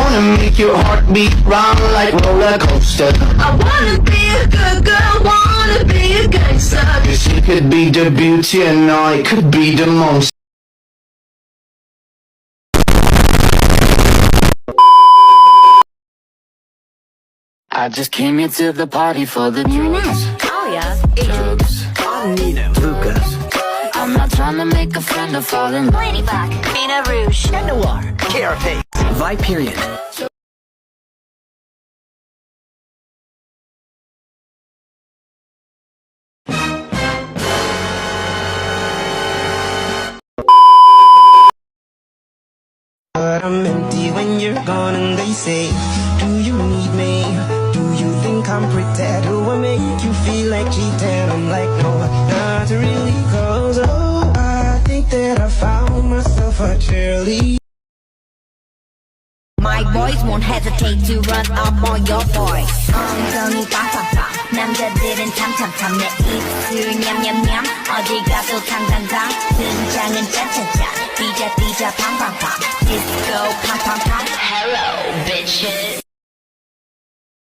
wanna make your heart beat round like roller coaster. I wanna be a good girl, wanna be a gangster. 'Cause you could be the beauty and I could be the monster. I just came here to the party for the drugs. Oh yeah. Drugs. Hookahs. I'm not trying to make a friend or fall in love. Ladybug, Fina Rouge, Noir. Carapace. Viperion. But I'm empty when you're gone and they say, do you need me? Do you think I'm pretty? Do I make you feel like cheating? I'm like, no, not really, cause oh, I think that I found myself a cheerleader. My boys won't hesitate to run up on your boys. 엉덩이 빵빵빵 남자들은 참참참 내 입술 냠냠냠 어디 가도 당당당 등장은 짠짠짠 뛰자 뛰자 팡팡팡 디스코 팡팡팡 Hello bitches.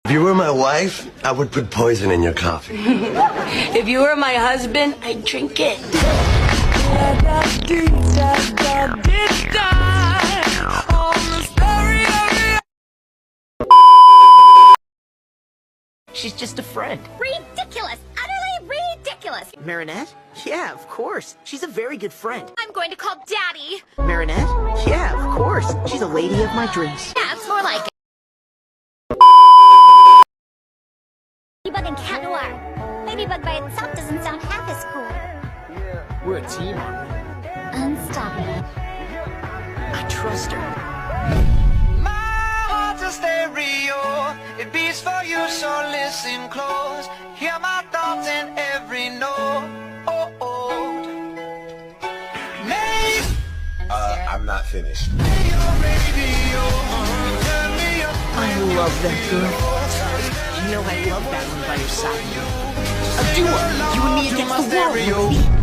If you were my wife, I would put poison in your coffee. If you were my husband, I'd drink it. She's just a friend. Ridiculous, utterly ridiculous. Marinette? Yeah, of course. She's a very good friend. I'm going to call Daddy. Marinette? Yeah, of course. She's a lady of my dreams. Yeah, it's more like it. Ladybug and Cat Noir. Ladybug by itself doesn't sound half as cool. We're a team, aren't we? Unstoppable. I trust her. My heart's a stereo, it beats for you, so listen close. Hear my thoughts in every note. Oh, oh. I'm not finished. I love that girl. You know I love battling by your side. A duo, you and me against the world, baby.